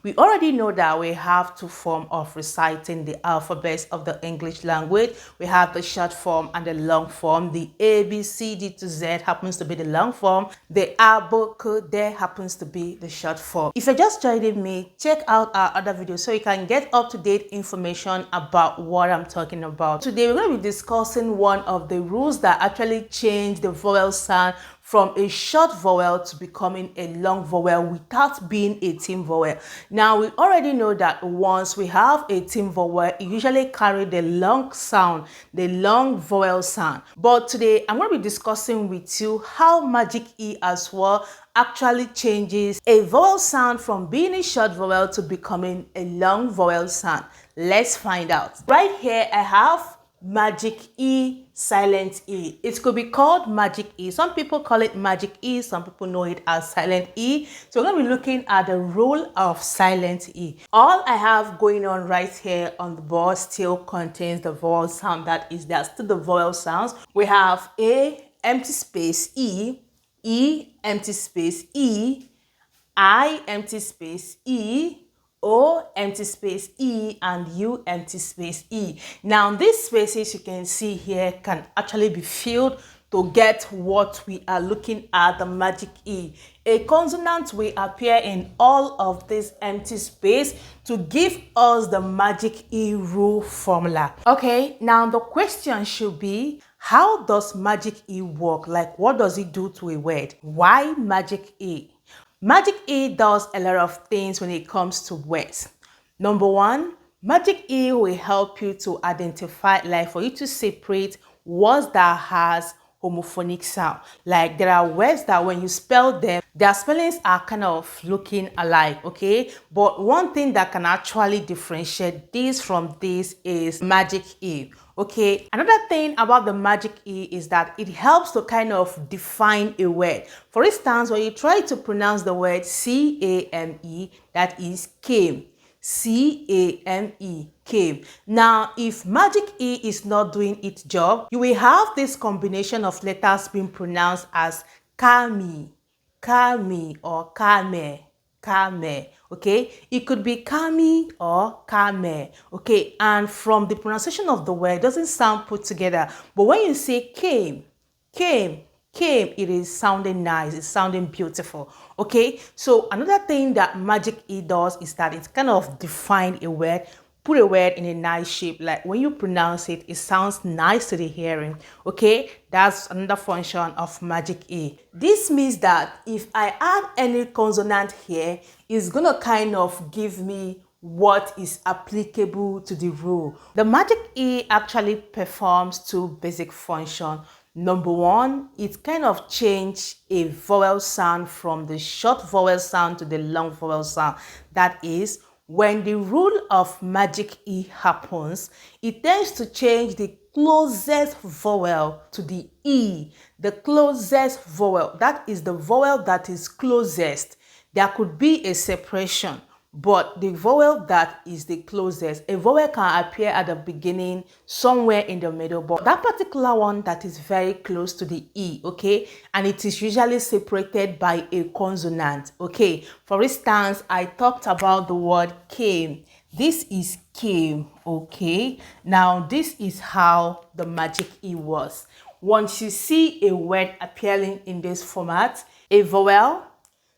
We already know that we have two forms of reciting the alphabets of the English language. We have the short form and the long form. The A, B, C, D to Z happens to be the long form. The A, B, C, D happens to be the short form. If you're just joining me, check out our other videos so you can get up-to-date information about what I'm talking about. Today, we're going to be discussing one of the rules that actually change the vowel sound from a short vowel to becoming a long vowel without being a thin vowel. Now, we already know that once we have a thin vowel, it usually carries the long sound, the long vowel sound. But today, I'm going to be discussing with you how magic E as well actually changes a vowel sound from being a short vowel to becoming a long vowel sound. Let's find out. Right here, I have magic E, silent E. It could be called magic E. Some people call it magic E. Some people know it as silent E. So we're going to be looking at the rule of silent E. All I have going on right here on the board still contains the vowel sound that is there. Still the vowel sounds. We have A, empty space, E, empty space, E, I, empty space, E, O, empty space, E, and U, empty space, E. Now, these spaces you can see here can actually be filled to get what we are looking at, the magic E. A consonant will appear in all of this empty space to give us the magic E rule formula. Okay, now the question should be, how does magic E work? Like, what does it do to a word? Why magic E? Magic E does a lot of things when it comes to words. Number one, magic E will help you to identify, like for you to separate words that has homophonic sound. Like there are words that when you spell them, their spellings are kind of looking alike, okay? But one thing that can actually differentiate this from this is magic E. Okay, another thing about the magic E is that it helps to kind of define a word. For instance, when you try to pronounce the word C-A-M-E, that is came. C-A-M-E, came. Now, if magic E is not doing its job, you will have this combination of letters being pronounced as kami, kami, or kame. Kame, okay? It could be kami or kame, okay? And from the pronunciation of the word, it doesn't sound put together. But when you say came, it is sounding nice, it's sounding beautiful, okay? So another thing that magic E does is that it kind of defines a word, put a word in a nice shape. Like when you pronounce it, it sounds nice to the hearing, okay? That's another function of magic E. This means that if I add any consonant here, it's gonna kind of give me what is applicable to the rule. The magic E actually performs two basic functions. Number one, it kind of changes a vowel sound from the short vowel sound to the long vowel sound. That is, when the rule of magic E happens, it tends to change the closest vowel to the E. The closest vowel, that is the vowel that is closest. There could be a separation, but the vowel that is the closest, a vowel can appear at the beginning, somewhere in the middle, but that particular one that is very close to the E, okay? And it is usually separated by a consonant, okay? For instance, I talked about the word came. This is came, okay? Now, this is how the magic E was. Once you see a word appearing in this format, a vowel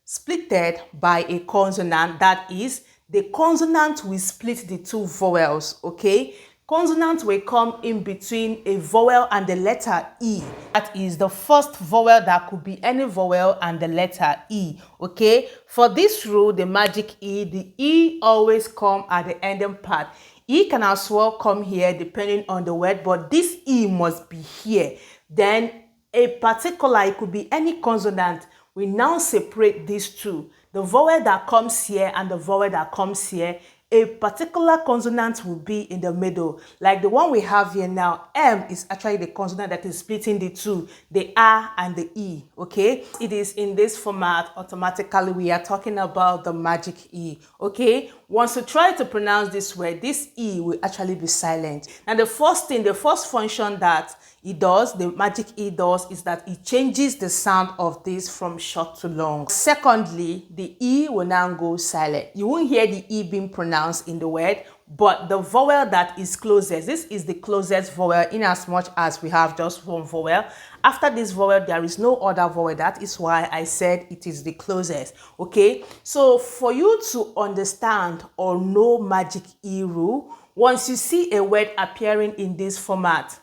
splitted by a consonant, that is, the consonant will split the two vowels, okay? Consonant will come in between a vowel and the letter E. That is the first vowel that could be any vowel and the letter E, okay? For this rule, the magic E, the E always come at the ending part. E can as well come here depending on the word, but this E must be here. Then a particular, it could be any consonant. We now separate these two. The vowel that comes here and the vowel that comes here, a particular consonant will be in the middle. Like the one we have here now, M is actually the consonant that is splitting the two, the R and the E, okay? It is in this format, automatically we are talking about the magic E, okay? Once you try to pronounce this word, this E will actually be silent. And the first function that it does, the magic E does, is that it changes the sound of this from short to long. Secondly, the E will now go silent. You won't hear the E being pronounced in the word, but the vowel that is closest, this is the closest vowel in as much as we have just one vowel. After this vowel, there is no other vowel. That is why I said it is the closest. Okay, so for you to understand or know magic E rule, once you see a word appearing in this format,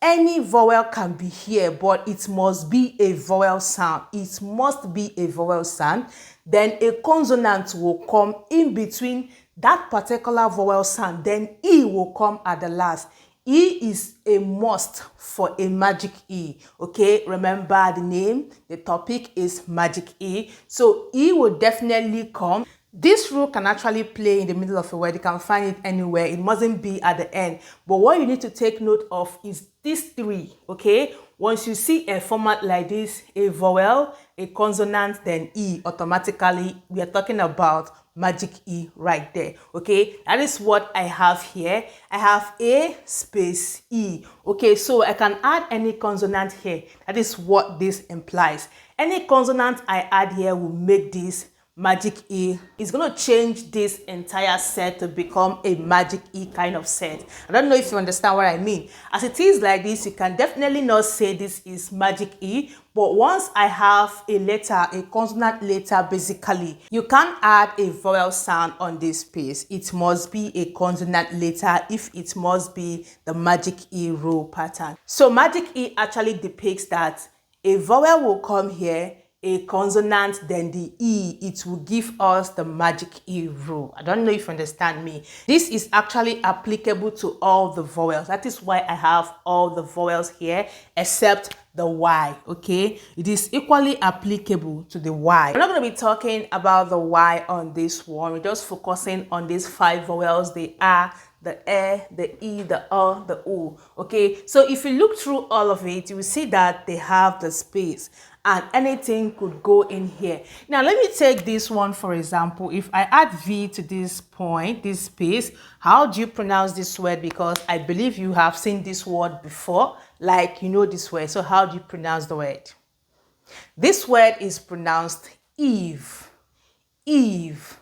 any vowel can be here, but it must be a vowel sound. It must be a vowel sound. Then a consonant will come in between that particular vowel sound. Then E will come at the last. E is a must for a magic E. Okay, remember the name, the topic is magic E. So E will definitely come. This rule can actually play in the middle of a word. You can find it anywhere. It mustn't be at the end. But what you need to take note of is these three, okay? Once you see a format like this, a vowel, a consonant, then E, automatically, we are talking about magic E right there, okay? That is what I have here. I have A space E, okay? So I can add any consonant here. That is what this implies. Any consonant I add here will make this magic E. Is going to change this entire set to become a magic E kind of set. I don't know if you understand what I mean. As it is like this, you can definitely not say this is magic E, but once I have a letter, a consonant letter, basically, you can't add a vowel sound on this space. It must be a consonant letter if it must be the magic E rule pattern. So magic E actually depicts that a vowel will come here, a consonant, then the E, it will give us the magic E rule. I don't know if you understand me. This is actually applicable to all the vowels. That is why I have all the vowels here except the Y, okay? It is equally applicable to the Y. We're not going to be talking about the Y on this one. We're just focusing on these 5 vowels, the A, the E, the E, the O, the U, okay? So if you look through all of it, you will see that they have the space, and anything could go in here. Now, let me take this one, for example. If I add V to this point, this space, how do you pronounce this word? Because I believe you have seen this word before, like you know this word. So how do you pronounce the word? This word is pronounced Eve, Eve,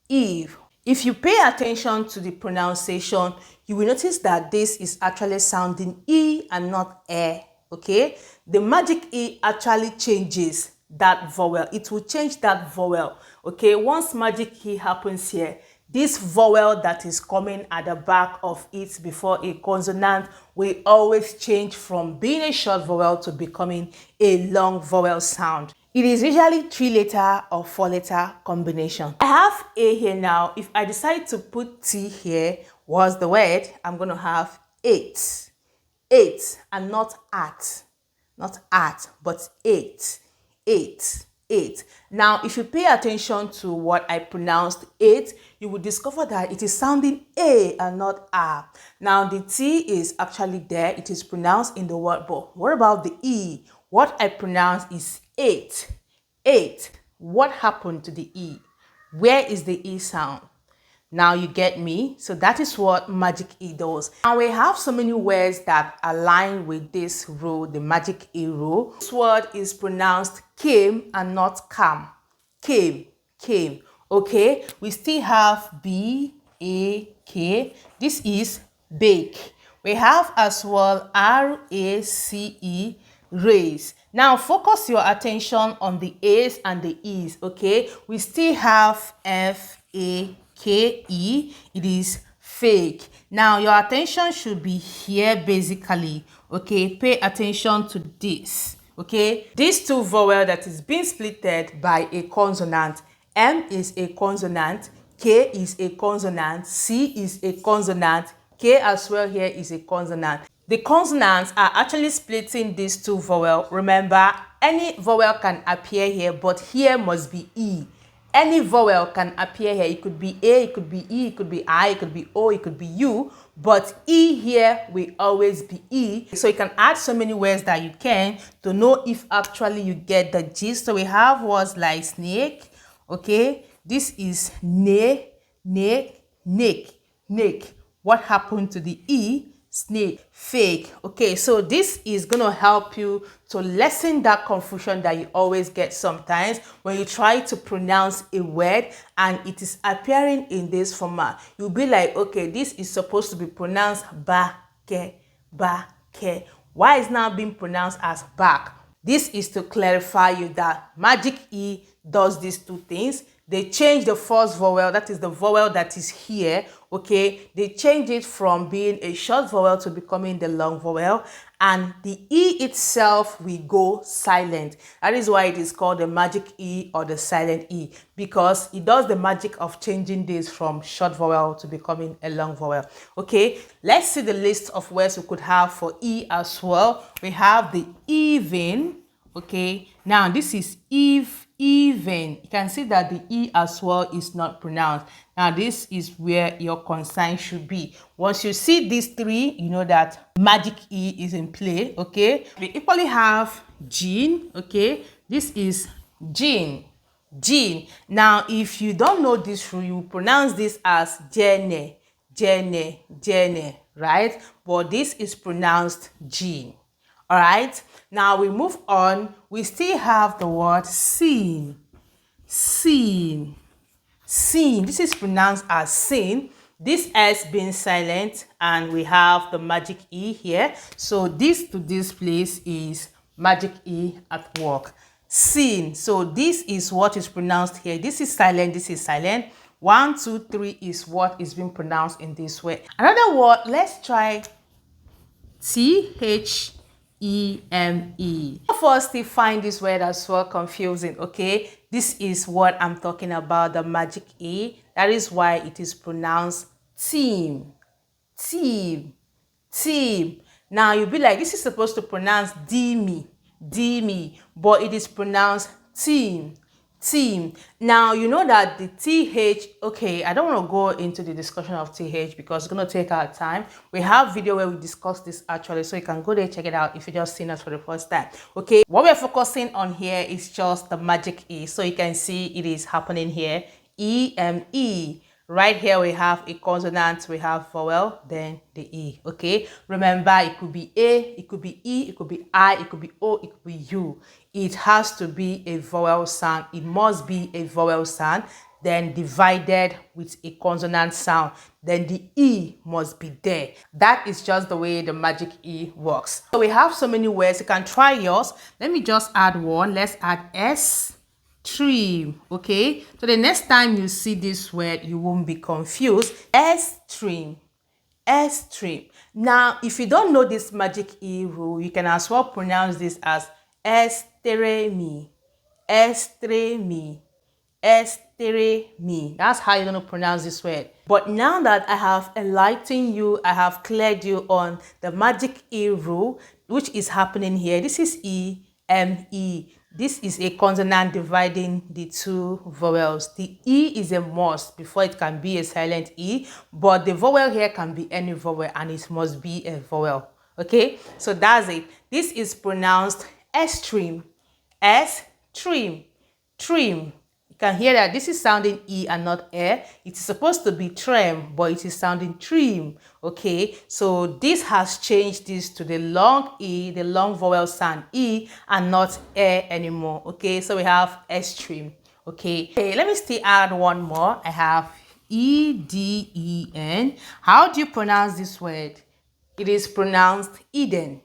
Eve. If you pay attention to the pronunciation, you will notice that this is actually sounding E and not E. Okay, the magic E actually changes that vowel. It will change that vowel. Okay, once magic E happens here, this vowel that is coming at the back of it before a consonant will always change from being a short vowel to becoming a long vowel sound. It is usually 3-letter or 4-letter combination. I have A here now. If I decide to put T here, what's the word? I'm going to have 8. 8 and not at, but 8, 8, 8. Now, if you pay attention to what I pronounced 8, you will discover that it is sounding A and not A. Now, the T is actually there. It is pronounced in the word, but what about the E? What I pronounced is 8, 8. What happened to the E? Where is the E sound? Now you get me? So that is what magic E does. And we have so many words that align with this rule, the magic E rule. This word is pronounced came and not cam. Came, came. Okay, we still have B-A-K. This is bake. We have as well R-A-C-E, raise. Now focus your attention on the A's and the E's, okay? We still have F-A-K-E, it is fake. Now your attention should be here basically, okay? Pay attention to this, okay? These two vowels that is being splitted by a consonant. M is a consonant, K is a consonant, C is a consonant, K as well here is a consonant. The consonants are actually splitting these two vowels. Remember, any vowel can appear here, but here must be E. Any vowel can appear here. It could be A, it could be E, it could be I, it could be O, it could be U, but E here will always be E. So you can add so many words that you can to know if actually you get the gist. So we have words like snake, okay? This is ne, neck. What happened to the E? snake, fake. Okay, so this is going to help you to lessen that confusion that you always get sometimes when you try to pronounce a word and it is appearing in this format. You'll be like, okay, this is supposed to be pronounced ba-ke, ba-ke. Why is now being pronounced as back? This is to clarify you that magic E does these two things. They change the first vowel, that is the vowel that is here, okay? They change it from being a short vowel to becoming the long vowel, and the E itself will go silent. That is why it is called the magic E or the silent E, because it does the magic of changing this from short vowel to becoming a long vowel. Okay, let's see the list of words we could have for E as well. We have the even. Okay, now this is even. You can see that the E as well is not pronounced. Now this is where your concern should be. Once you see these three, you know that magic E is in play. Okay, we equally have Jean. Okay, this is Jean. Jean. Now if you don't know this rule, you pronounce this as Jene, Jene, Jene, right? But this is pronounced Jean. All right, now we move on. We still have the word seen, seen, seen. This is pronounced as seen. This S being silent, and we have the magic E here. So this to this place is magic E at work. Seen. So this is what is pronounced here. This is silent. This is silent. 1, 2, 3 is what is being pronounced in this way. Another word. Let's try THEME. Of us still find this word as well confusing. Okay, this is what I'm talking about, the magic E. That is why it is pronounced team, team, team. Now you'll be like, this is supposed to pronounce demi, demi, but it is pronounced team, team. Now you know that the TH, okay, I don't want to go into the discussion of TH because it's going to take our time. We have video where we discuss this actually, so you can go there, check it out if you just seen us for the first time. Okay, what we're focusing on here is just the magic E. So you can see it is happening here, EME. Right here we have a consonant, we have vowel, then the E. Okay, remember it could be A, it could be E, it could be I, it could be O, it could be U. It has to be a vowel sound. It must be a vowel sound, then divided with a consonant sound. Then the E must be there. That is just the way the magic E works. So we have so many words. You can try yours. Let me just add one. Let's add S. Stream. Okay, so the next time you see this word, you won't be confused. S-stream, S-stream. Now if you don't know this magic E rule, you can as well pronounce this as estremi, estremi, estremi. That's how you're going to pronounce this word. But now that I have enlightened you, I have cleared you on the magic E rule, which is happening here. This is E-M-E. This is a consonant dividing the two vowels. The E is a must before it can be a silent E, but the vowel here can be any vowel and it must be a vowel. Okay, so that's it. This is pronounced extreme, extreme, trim. You can hear that this is sounding E and not E. It is supposed to be trim, but it is sounding trim. Okay, so this has changed this to the long E, the long vowel sound E, and not E anymore. Okay, so we have extreme. Okay, let me still add one more. I have E-D-E-N. How do you pronounce this word? It is pronounced Eden,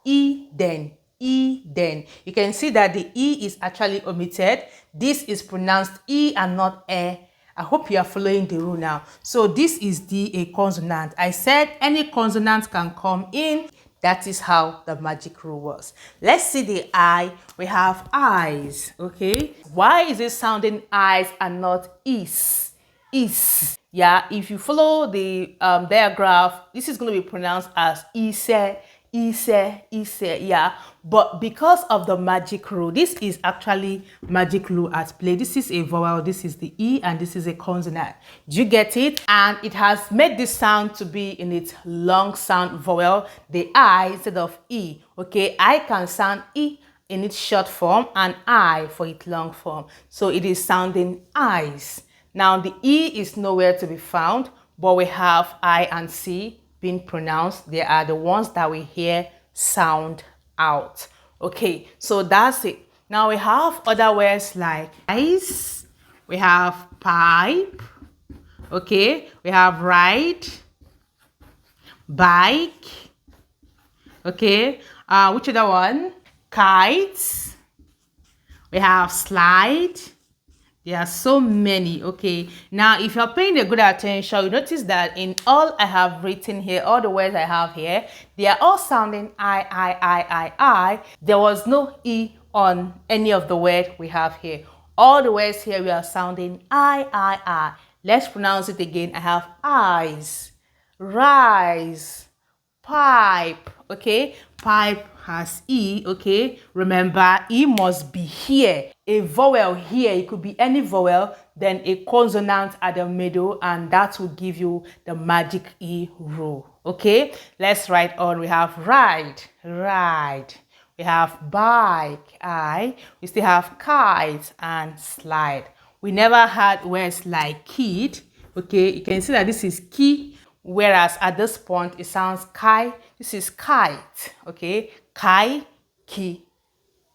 Eden. Eden. You can see that the E is actually omitted. This is pronounced E and not E. I hope you are following the rule now. So this is a consonant. I said any consonant can come in. That is how the magic rule works. Let's see the I. We have eyes. Okay. Why is it sounding eyes and not is? Is. Yeah. If you follow the diagram, this is going to be pronounced as ise. Yeah, but because of the magic rule, this is actually magic rule at play. This is a vowel, this is the E, and this is a consonant. Do you get it? And it has made this sound to be in its long sound vowel, the I instead of E. Okay, I can sound E in its short form and I for its long form. So it is sounding eyes. Now the E is nowhere to be found, but we have I and C being pronounced. They are the ones that we hear sound out. Okay, so that's it. Now we have other words like ice, we have pipe, okay, we have ride, bike, okay, which other one? Kites, we have slide. There are so many. Okay, now if you're paying a good attention, you notice that in all I have written here, all the words I have here, they are all sounding I. There was no E on any of the word we have here. All the words here we are sounding I. Let's pronounce it again. I have eyes, rise, pipe. Okay, pipe has E. Okay, remember E must be here. A vowel here, it could be any vowel, then a consonant at the middle, and that will give you the magic E rule. Okay, let's write on. We have ride, ride. We have bike, I. We still have kite and slide. We never had words like kid. Okay, you can see that this is key, whereas at this point it sounds kai. This is kite. Okay, kai, ki.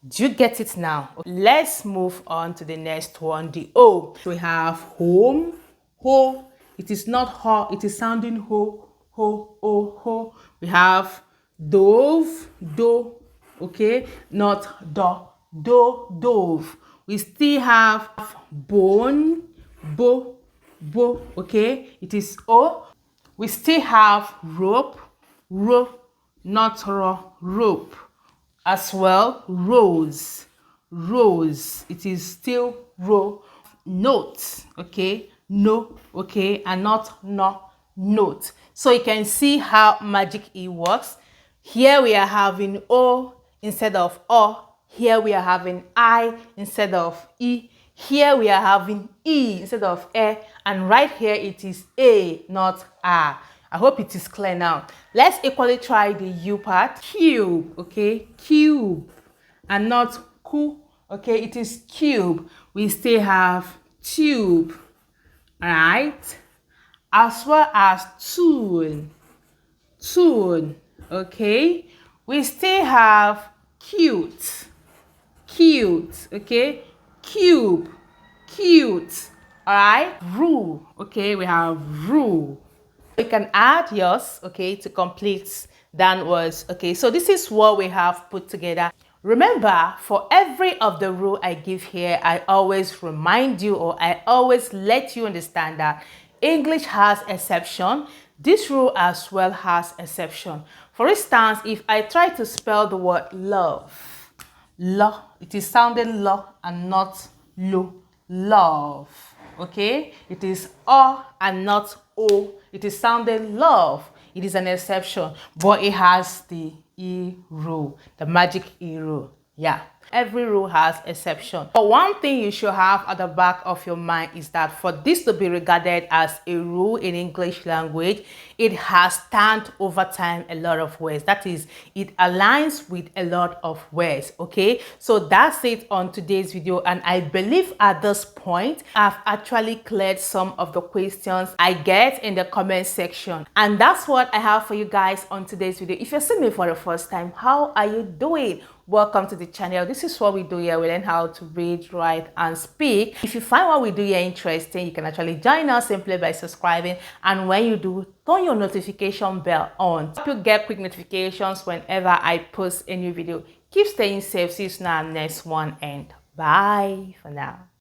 Do you get it now? Let's move on to the next one, the O. We have home, ho. It is not ho, it is sounding ho, ho, oh, ho. We have dove, do. Okay, not do, dove. We still have bone, bo, bo. Okay, it is o. We still have rope, ro, not ro, rope. As well, rose, rose. It is still ro. Note, okay, no, okay, and not no, note. So you can see how magic E works. Here we are having O instead of O. Here we are having I instead of E. Here we are having E instead of E. And right here it is A, not A. I hope it is clear now. Let's equally try the U part. Cube, okay, cube, and not ku. Okay, it is cube. We still have tube, right? As well as tune, tune. Okay, we still have cute, cute. Okay, cube, cute. All right, rule. Okay, we have rule. You can add yours, okay, to complete that words. Okay, so this is what we have put together. Remember, for every of the rule I give here, I always remind you, or I always let you understand that English has exception. This rule as well has exception. For instance, if I try to spell the word love, lo, it is sounding lo and not lo, love. Okay, it is o and not o. It is sounding love. It is an exception, but it has the E rule, the magic E rule. Yeah, every rule has exception. But one thing you should have at the back of your mind is that for this to be regarded as a rule in English language, it has stand over time a lot of words. That is, it aligns with a lot of words. Okay, so that's it on today's video, and I believe at this point I've actually cleared some of the questions I get in the comment section, and that's what I have for you guys on today's video. If you're seeing me for the first time, how are you doing? Welcome to the channel. This is what we do here. We learn how to read, write, and speak. If you find what we do here interesting, you can actually join us simply by subscribing, and when you do, turn your notification bell on. You get quick notifications whenever I post a new video. Keep staying safe. See you in our next one, and bye for now.